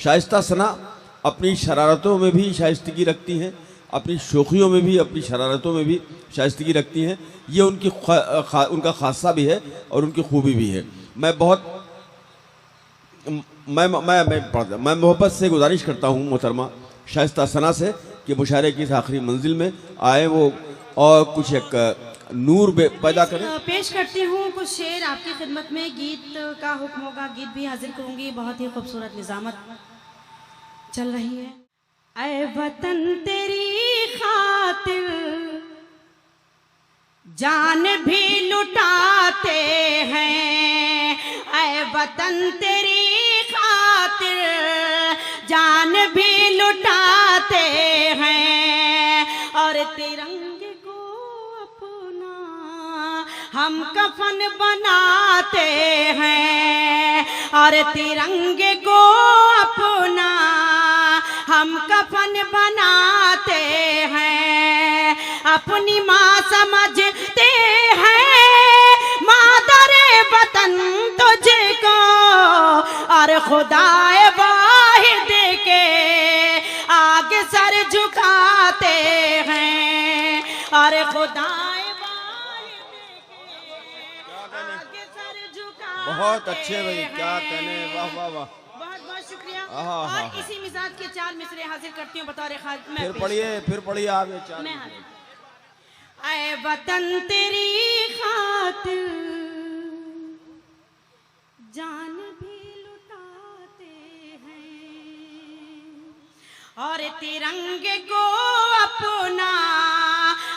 शाइस्ता सना अपनी शरारतों में भी शाइस्तगी रखती हैं, अपनी शोखियों में भी, अपनी शरारतों में भी शाइस्तगी रखती हैं। ये उनकी उनका खासा भी है और उनकी खूबी भी है। मैं बहुत मैं मोहब्बत से गुजारिश करता हूँ मोहतरमा शाइस्ता सना से कि मुशायरे की इस आखिरी मंजिल में आए वो और कुछ एक नूर पैदा करें। पेश करती हूँ कुछ शेर आपकी खिदमत में। गीत का हुक्म होगा, गीत भी हाजिर करूंगी। बहुत ही खूबसूरत निजामत चल रही है। ऐ वतन तेरी खातिर जान भी लुटाते हैं, ऐ वतन तेरी खातिर जान भी लुटाते हैं, और तिरंगे को अपना हम कफन बनाते हैं, और तिरंगे को अपना हम कफन बनाते हैं। अपनी माँ समझते हैं मादरे वतन तुझको, और खुदाए वाहिद के आगे सर झुकाते हैं, और खुदाए वाहिद के आगे सर झुकाते। बहुत अच्छे भाई, क्या कहने, वाह वाह वाह, बहुत बहुत शुक्रिया। हाँ। और इसी मिजाज के 4 मिसरे हाजिर करती हूँ बतौर फिर पढ़िए आगे 4। ऐ वतन तेरी खातिर जान भी लुटाते हैं, और तिरंगे को अपना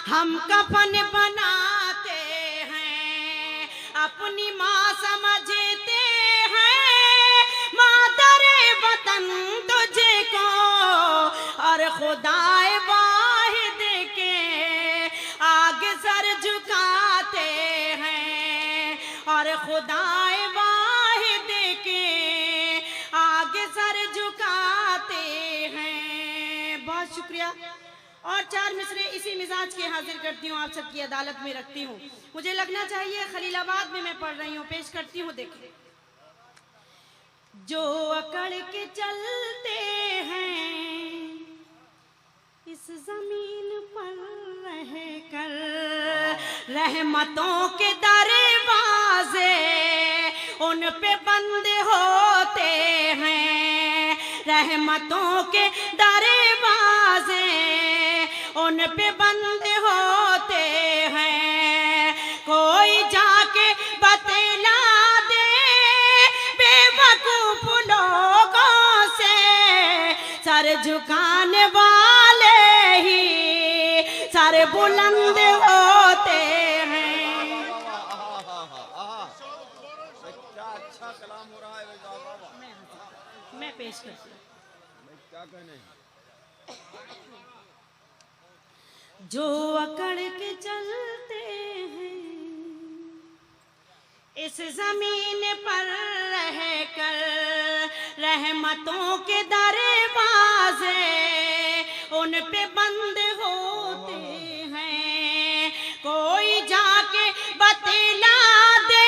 हम कफन बनाते हैं। अपनी माँ समझते हैं मादरे वतन तुझको, और खुदाए वाहिद के आगे सर झुकाते हैं, और खुदाए वाहिद के आगे सर झुकाते हैं। बहुत शुक्रिया। और 4 मिसरे इसी मिजाज के हाजिर करती हूँ, आप सबकी अदालत में रखती हूँ। मुझे लगना चाहिए खलीलाबाद में मैं पढ़ रही हूँ, पेश करती हूँ। देखिए, जो अकड़ के चलते हैं इस जमीन पर रह कर, रहमतों के दरवाजे उन पे बंद होते हैं, रहमतों के दरवाजे उन पे बंद होते हैं। कोई जाके बतला दे बेवकूफ लोगों से, सर झुकाने वाले ही सर बुलंद होते हैं। क्या अच्छा कलाम हो रहा है। मैं पेश करती हूँ। क्या कहने, जो अकड़ के चलते हैं इस जमीन पर रह कर, रहमतों के दरवाजे उन पे बंद होते हैं। कोई जाके बतला दे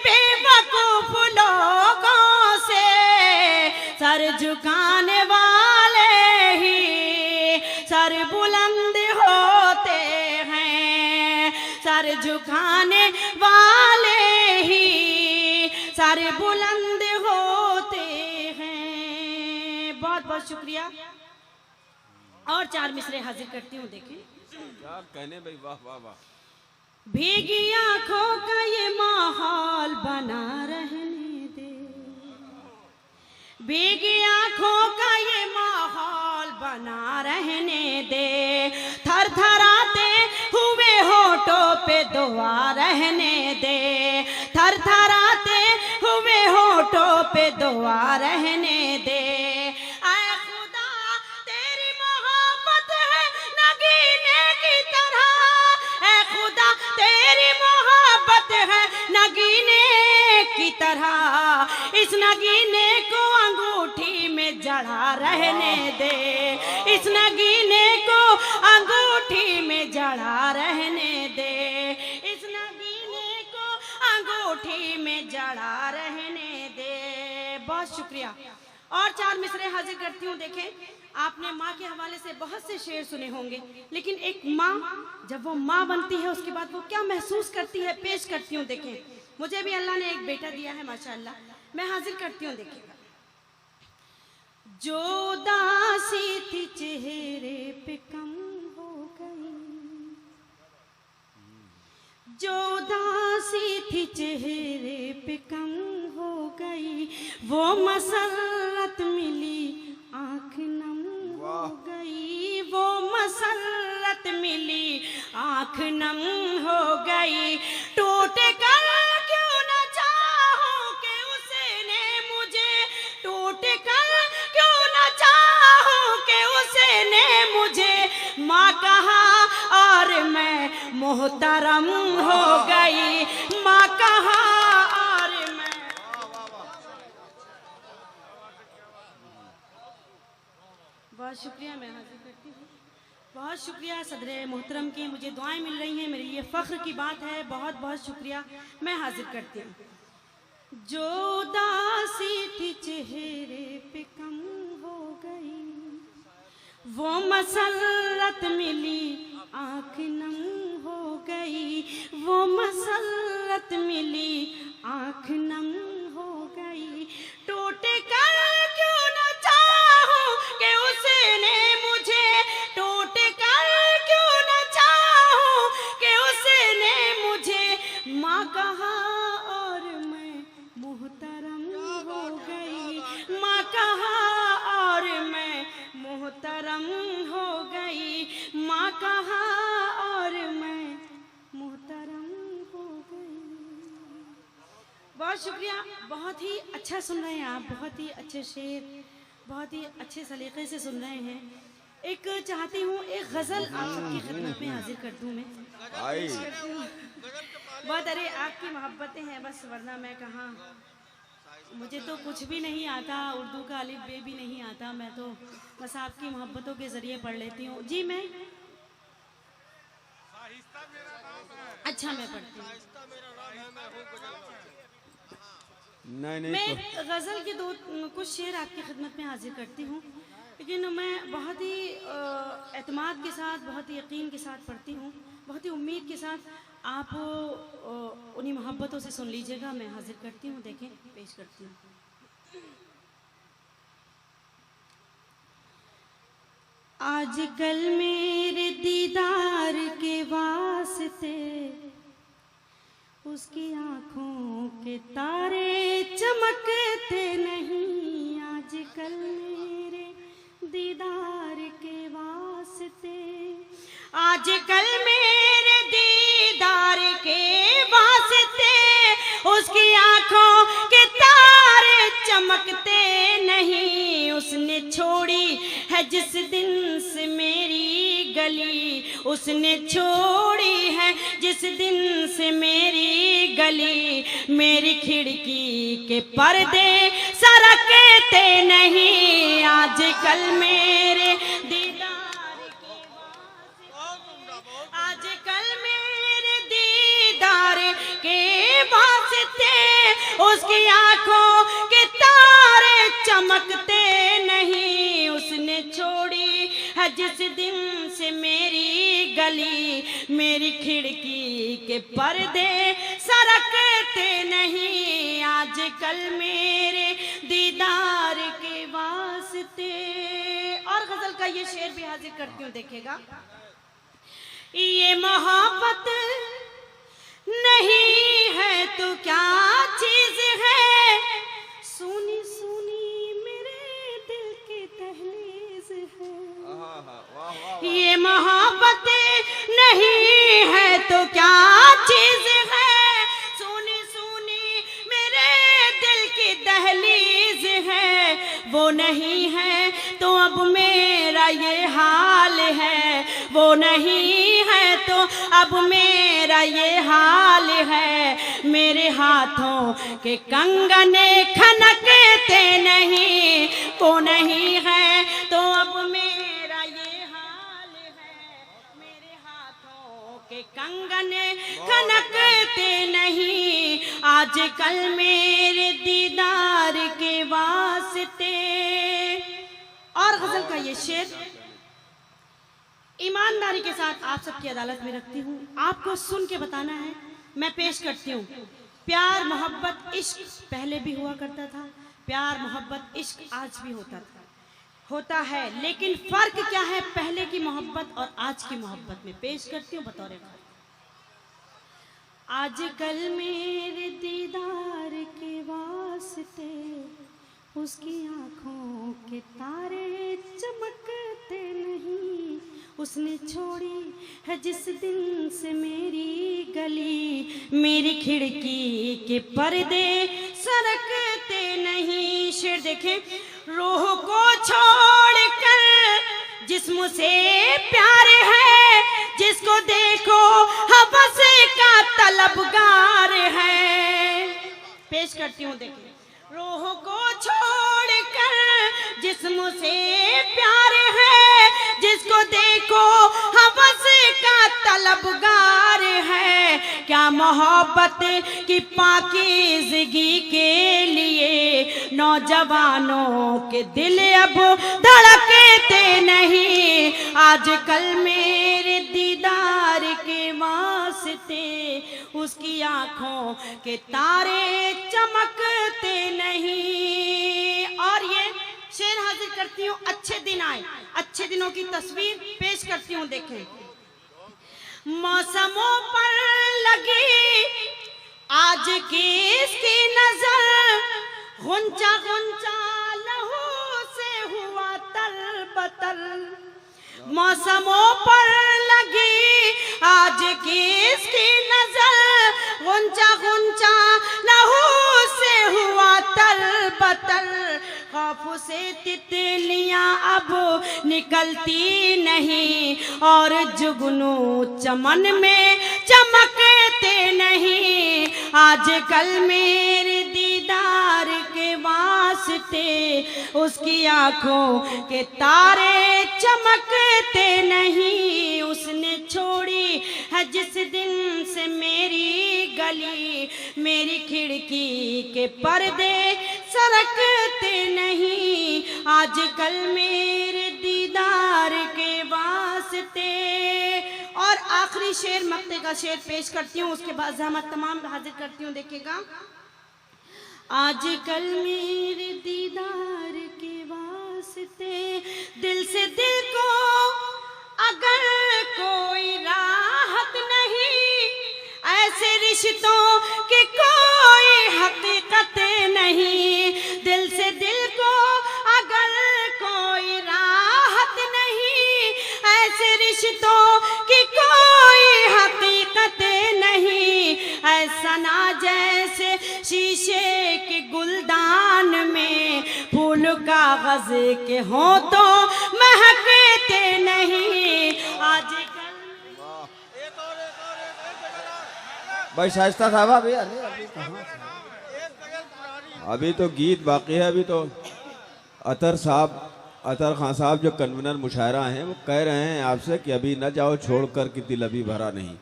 बेवकूफ लोगों से, सर झुकाने वाले ही सर बुलंद होते हैं, सर झुकाने वाले ही सर बुलंद होते हैं। बहुत बहुत शुक्रिया। और 4 मिसरे हाजिर करती हूँ। देखें क्या कहने भाई, वाह वाह वाह। भीगी आंखों का ये माहौल बना रहने दे, भीगी आंखों का ये माहौल बना रहने दे, थर थराते हुए होठों पे दुआ रहने दे, थर थराते हुए होठों पे दुआ रहने दे। आए खुदा तेरी मोहब्बत है नगीने की तरह, ऐ खुदा तेरी मोहब्बत है नगीने की तरह, इस नगीने को अंगूठी में जड़ा रहने दे, इस नगीने को अंगूठी में जड़ा रहने दे, इस नगीने को अंगूठी में जड़ा रहने दे। बहुत शुक्रिया। और 4 मिसरे हाजिर करती हूँ। देखें, आपने माँ के हवाले से बहुत से शेर सुने होंगे, लेकिन एक माँ जब वो माँ बनती है उसके बाद वो क्या महसूस करती है, पेश करती हूँ। देखें, मुझे भी अल्लाह ने एक बेटा दिया है माशाअल्लाह, मैं हाजिर करती हूँ। देखिएगा, जो दासी थी चेहरे पे कम हो गई, जो दासी थी चेहरे पे कम हो गई, वो मसरत मिली आंख नम हो गई, वो मसरत मिली आंख नम हो गई। टूट कर क्यों न चाहूं कि उसने मुझे, टूट कर क्यों न चाहूं कि उसने मुझे माँ कहा और मैं मोहतरम हो गई, माँ कहा और मैं। बहुत शुक्रिया, मैं हाजिर करती हूँ। बहुत शुक्रिया सदर मोहतरम की, मुझे दुआएं मिल रही हैं, मेरे लिए फ़ख्र की बात है। बहुत बहुत शुक्रिया, मैं हाजिर करती हूँ। जो दासी थी चेहरे पे कम हो गई, वो मसरत मिली आँख नम हो गई, वो मसरत मिली आँख नम हो गई। टूट कर क्यों न चाहूं कि उसने मुझे, टूट कर क्यों न चाहूं कि उसने मुझे माँ कहा और मैं मोहतरम हो गई, माँ कहा और मैं मोहतरम हो गई, माँ कहा और मैं मोहतरम हो गई। बहुत शुक्रिया, बहुत ही अच्छा सुन रहे हैं आप, बहुत ही अच्छे शेर, बहुत ही अच्छे सलीके से सुन रहे हैं। एक चाहती हूँ एक गज़ल आप सबकी खिदमत में हाजिर कर दूँ मैं। बहुत, अरे आपकी मोहब्बतें हैं बस, वरना मैं कहाँ, मुझे तो कुछ भी नहीं आता, उर्दू का अलिफ बे भी नहीं आता, मैं तो बस आपकी मोहब्बतों के ज़रिए पढ़ लेती हूँ। जी मैं, अच्छा मैं पढ़ती हूँ। नहीं मैं गज़ल के कुछ शेर आपकी खिदमत में हाजिर करती हूँ, लेकिन मैं बहुत ही एतमाद के साथ, बहुत ही यकीन के साथ पढ़ती हूँ, बहुत ही उम्मीद के साथ। आप उन्हीं मोहब्बतों से सुन लीजिएगा। मैं हाजिर करती हूँ, देखें, पेश करती हूँ। आजकल मेरे दीदार के वास्ते उसकी आँखों के तारे चमकते नहीं, आजकल मेरे दीदार के वास्ते, आजकल मेरे दीदार के वास्ते उसकी आँखों के तारे चमकते नहीं। उसने छोड़ी है जिस दिन से मेरी गली, उसने छोड़ी है जिस दिन से मेरी गली, मेरी खिड़की के पर्दे सरकते नहीं, आजकल मेरे दीदार के वास्ते, आजकल मेरे दीदार के वास्ते उसकी आंखों के तारे चमकते नहीं। उसने छोड़ी है जिस दिन से मेरी गली, मेरी खिड़की के पर्दे सरकते नहीं, आजकल मेरे दीदार के वास्ते। और गजल का ये शेर भी हाजिर करती हूँ, देखेगा। ये मोहब्बत नहीं है तो क्या चीज है, सुनी सुनी मेरे दिल की दहलीज है। ये मोहब्बत नहीं है तो क्या चीज है, सुनी सुनी मेरे दिल की दहलीज है। वो नहीं है तो अब मेरा ये हाल है, वो नहीं है तो अब मेरा ये हाल है। मेरे हाथों के कंगने खनकते नहीं, वो नहीं है तो अब मेरा ये हाल है। मेरे हाथों के कंगने खनकते नहीं, आजकल मेरे दीदार के वास्ते। और गजल का ये शेर ईमानदारी के साथ आप सबकी अदालत में रखती हूँ, आपको सुन के बताना है, मैं पेश करती हूँ। प्यार मोहब्बत इश्क पहले भी हुआ करता था, प्यार मोहब्बत इश्क आज भी होता है, लेकिन फर्क क्या है पहले की मोहब्बत और आज की मोहब्बत में? पेश करती हूँ बतौर आजकल मेरे दीदार के वास्ते उसकी आंखों के तारे चमकते नहीं, उसने छोड़ी है जिस दिन से मेरी गली, मेरी खिड़की के पर्दे सरकते नहीं। शेर देखें, रूह को छोड़कर जिस्म से प्यार है, जिसको देखो हवस का तलबगार है। पेश करती हूँ, देखिए, रूह को छोड़कर जिस्म से प्यार है, जिसको देखो हवस का तलबगार है। क्या मोहब्बत की पाकीज़गी के लिए नौजवानों के दिल अब धड़कते नहीं। आजकल मेरे दीदार के वास्ते उसकी आंखों के तारे चमकते नहीं। और ये शेर हाजिर करती हूँ, अच्छे दिन आए, अच्छे दिनों की तस्वीर पेश करती हूँ। देखें, मौसमों पर लगी आज की इसकी नजर, गुंचा गुंचा लहू से हुआ तरबतर। मौसमों पर लगी आज की इसकी नजर, गुंचा गुंचा लहू से हुआ तरबतर। खौफ से तितलियां अब निकलती नहीं, और जुगनू चमन में चमकते नहीं। आजकल मेरे दीदार के वास्ते उसकी आंखों के तारे चमकते नहीं। उसने छोड़ी है जिस दिन से मेरी गली, मेरी खिड़की के पर्दे सरकते नहीं। आजकल मेरे दीदार के वास्ते। और आखिरी शेर मक्ते का शेर पेश करती हूँ, उसके बाद जहमत तमाम हाजिर करती हूँ। देखिएगा, आजकल मेरे दीदार के वास्ते दिल से दिल को अगर कोई राहत नहीं, ऐसे रिश्तों की कोई हकीकत नहीं। दिल से दिल को अगर कोई राहत नहीं, ऐसे रिश्तों की कोई हकीकत नहीं। ऐसा ना जैसे शीशे के गुलदान में फूल कागज के हों तो महकते नहीं। आजकल भाई शाइस्ता साहब, अभी तो गीत बाकी है। अभी तो अतर खान साहब जो कन्वीनर मुशायरा हैं, वो कह रहे हैं आपसे कि अभी न जाओ छोड़कर कि दिल अभी भरा नहीं।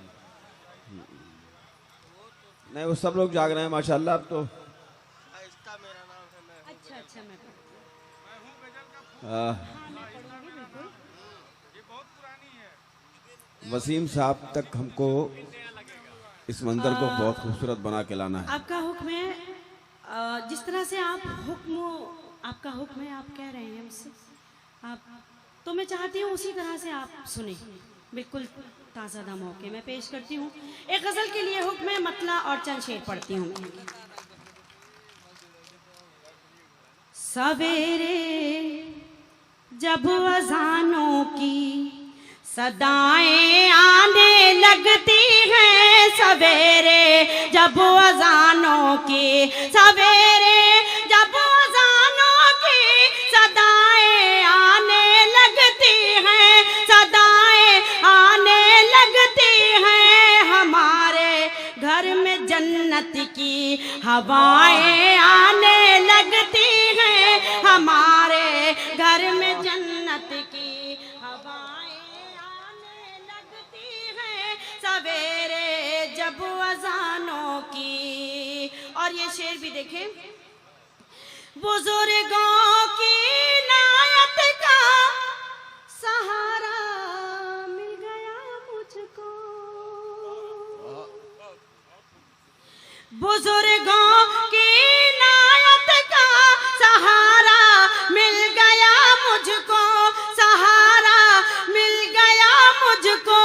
नहीं, वो सब लोग जाग रहे हैं माशाल्लाह। अब तो अच्छा वसीम साहब तक हमको इस मंजर को बहुत खूबसूरत बना के लाना है। आपका हुक्म है, जिस तरह से आप आपका हुक्म है, आप कह रहे हैं मुझसे, आप तो मैं चाहती हूँ उसी तरह से आप सुने, बिल्कुल ताज़ा दम होके मैं पेश करती हूँ। एक गज़ल के लिए हुक्म है, मतला और चंद शेर पढ़ती हूँ। सवेरे जब अज़ानों की सदाएं आने लगती हैं, सवेरे जब अज़ानों की, सवेरे जब अज़ानों की सदाएं आने लगती हैं, सदाएं आने लगती हैं। हमारे घर में जन्नत की हवाएं आने लगती हैं, हमारे घर में जन्नत की हवाएं आने लगती हैं। सवेरे जब अज़ानों की, शेर भी देखें। बुजुर्गों की नायत का सहारा मिल गया मुझको, बुजुर्गों की नायत का सहारा मिल गया मुझको, सहारा मिल गया मुझको।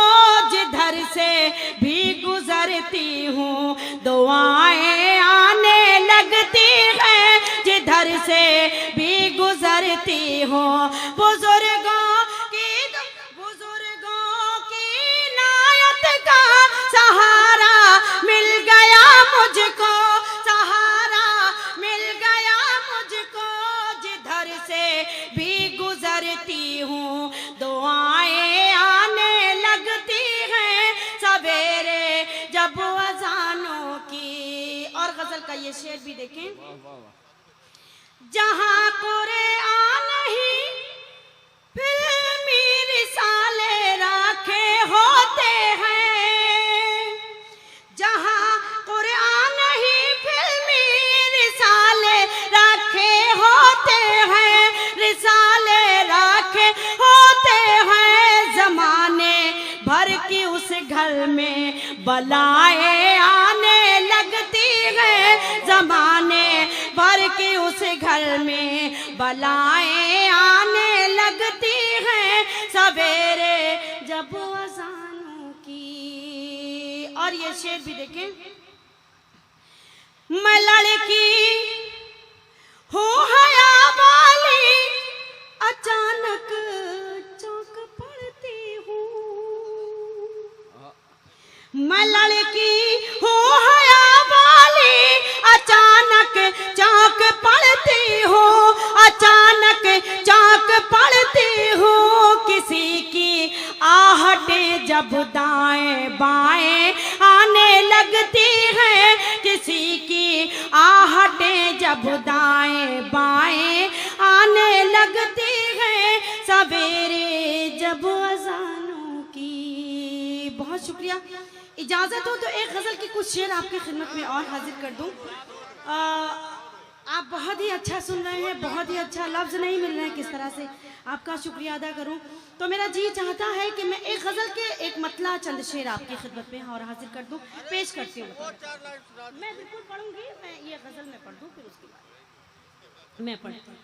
जिधर से भी गुजरती हूँ दुआएं आने लगती हैं, जिधर से भी गुजरती हूँ। बुजुर्गों की नायत का सहारा मिल गया मुझको, सहारा मिल गया मुझको। जिधर से भी गुजरती हूँ दुआएं आने लगती हैं सवेरे जब अजानों की। और गजल का ये शेर भी देखें। जहाँ कुरान ही फिल्मी रिसाले रखे होते हैं, जहाँ कुरान ही फिल्मी रिसाले रखे होते हैं, रिसाले रखे होते हैं। जमाने भर की उस घर में बलाएं आने लगती हैं, जमाने भर की उस घर में बलाएं आने लगती हैं सवेरे जब अज़ानों की। और ये शेर भी देखें। मैं लड़की हूँ हया वाली, अचानक चौंक पड़ती हूँ। मैं लड़की हूँ हया वाली, अचानक चौंक पड़ती हूँ, अचानक चौंक पड़ती हूँ। किसी की आहटें जब दाएं बाएं आने लगती हैं, किसी की आहटें जब दाएं बाएं आने लगती हैं सवेरे जब अज़ानों की। बहुत शुक्रिया। इजाज़त हो तो एक गज़ल की कुछ शेर आपकी खिदमत में और हाजिर कर दूं। आप बहुत ही अच्छा सुन रहे हैं, बहुत ही अच्छा, लफ्ज़ नहीं मिल रहे हैं किस तरह से आपका शुक्रिया अदा करूं। तो मेरा जी चाहता है कि मैं एक गज़ल के एक मतला चंद शेर आपकी खिदमत में और हाजिर कर दूं, पेश करती हूँ। मैं बिल्कुल पढ़ूंगी, मैं ये गज़ल में पढ़ दूँ, फिर उसके बाद मैं पढ़ती हूँ।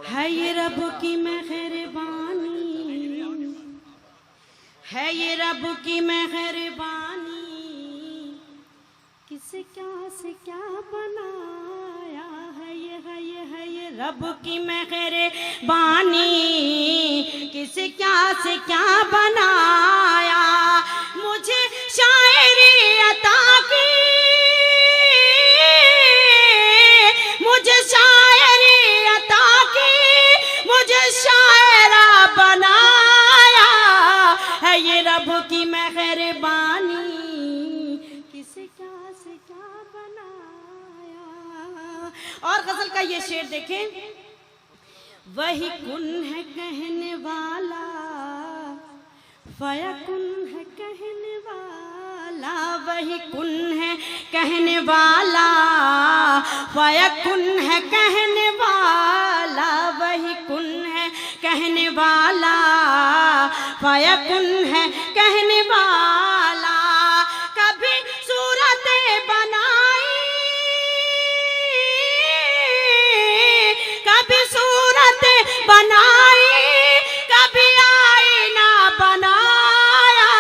है ये रब की मेहरबानी, है ये रब की मेहरबानी, किसे क्या से क्या बनाया है ये, है ये, है ये रब की मेहरबानी, किसे क्या से क्या बनाया। मुझे शायरी अता की, मुझे शायरी अता की, मुझे शायरा बनाया है ये रब की मेहरबानी, किसे क्या से क्या बनाया। और गजल का ये शेर देखें। वही कुन है कहने वाला, फयकुन है कहने वाला, वही कुन है कहने वाला, फयकुन है कहने वाला, वही कुन है कहने वाला, फयकुन है कहने वाला। कभी सूरतें बनाई, कभी सूरतें बनाई, कभी आईना बनाया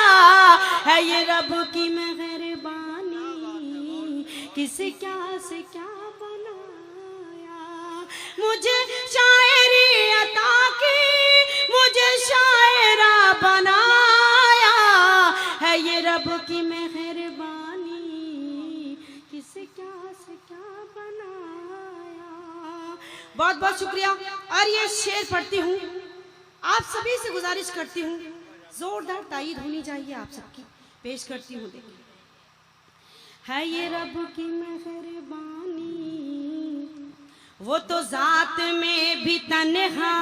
है ये रब की मेहरबानी, किसे क्या से क्या बनाया। मुझे शायरी अता की, मुझे शायरा बनाया है ये रब की मेहरबानी, किसे क्या से क्या बनाया। बहुत बहुत शुक्रिया। और ये शेर पढ़ती हूँ, आप सभी से गुजारिश करती हूँ, जोरदार ताईद होनी चाहिए आप सबकी। पेश करती हूँ, देखिए। है ये रब की मेहरबानी, वो तो जात में भी तन्हा,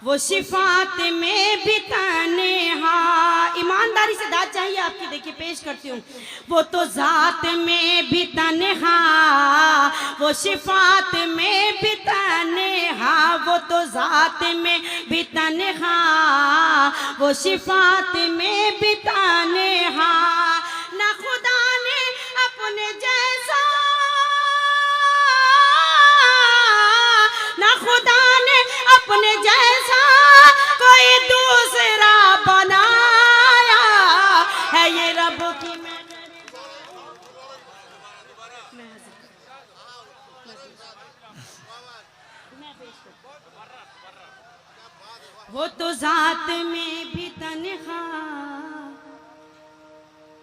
वो शिफात में भी तन्हा। ईमानदारी से दाद चाहिए आपकी, देखिए पेश करती हूँ। वो तो जात में भी तन्हा, वो शिफात में भी तन्हा, वो तो जात में भी तन्हा, वो शिफात में भी तन्हा। ना खुदा ने अपने जैसा, ना खुदा ने अपने जैसा कोई दूसरा बनाया है। ये रब की वो तो जात में भी तन्हा,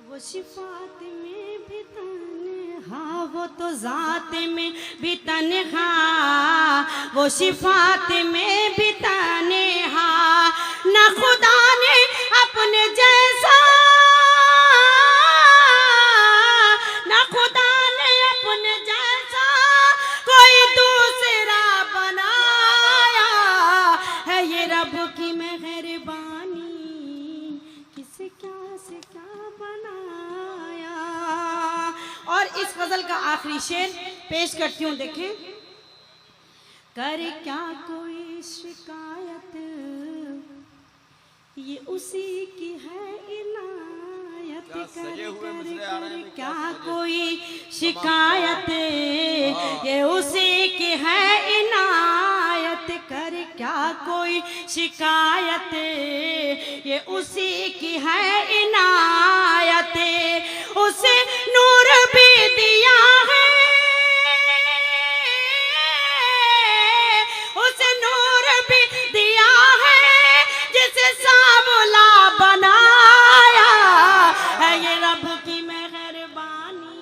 वो शिफात में भी तन्हा, वो तो जात में भी तन्हा, वो शिफात में भी तन्हा। ना खुदा ने अपने जैसा, ना खुदा ने अपने जैसा कोई दूसरा बनाया है। ये रब की मेहरबानी, किसे क्या से क्या बनाया। और इस गजल का आखिरी शेर पेश करती हूँ, देखें। करे क्या कोई शिकायत, ये उसी की है इनायत। करे क्या कोई शिकायत, ये उसी की है इनायत। करे क्या कोई शिकायत, ये उसी की है इनायत। उसे नूर भी दिया है, उसे नूर भी दिया है, जिसे सांवला बनाया है। ये रब की मेहरबानी।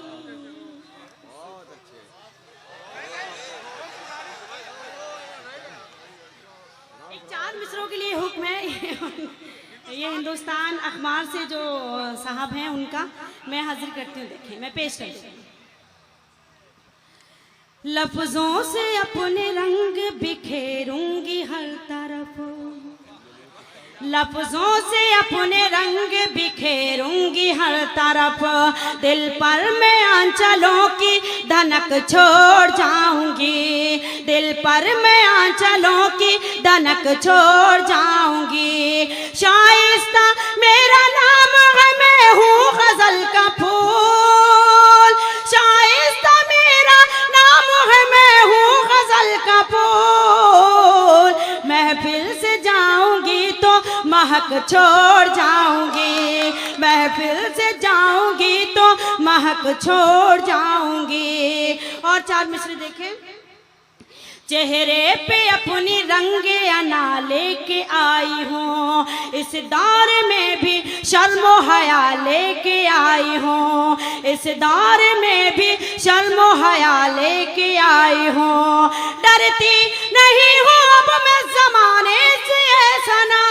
एक 4 मिसरों के लिए हुक्म है। ये हिंदुस्तान अखबार से जो साहब हैं उनका मैं हाजिर करती हूँ, देखिए मैं पेश करती हूँ। लफ्जों से अपने रंग बिखेरूंगी हर तरफ, लफ्जों से अपने रंग बिखेरूंगी हर तरफ। दिल पर मैं आंचलों की धनक छोड़ जाऊंगी, दिल पर मैं आंचलों की धनक छोड़ जाऊंगी। शाइस्ता मेरा नाम है, मैं हूँ गजल का फूल। शाइस्ता मेरा नाम है, मैं हूँ गजल का फूल। महफिल से जाऊंगी तो महक छोड़ जाऊंगी, महफिल से जाऊंगी तो महक छोड़ जाऊंगी। और 4 मिसरे देखें। चेहरे पे अपनी रंगे अना लेके आई हूँ, इस दौर में भी शर्मो हया लेके आई हूँ, इस दौर में भी शर्मो हया लेके आई हूँ। डरती नहीं हूँ अब मैं जमाने से ऐसा ना,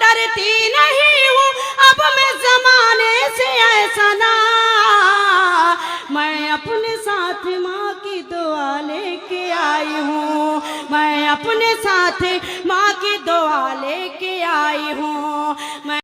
डरती नहीं हूँ अब मैं जमाने से ऐसा ना। मैं अपने साथ माँ की दुआ लेके आई हूँ, मैं अपने साथ माँ की दुआ लेके आई हूँ।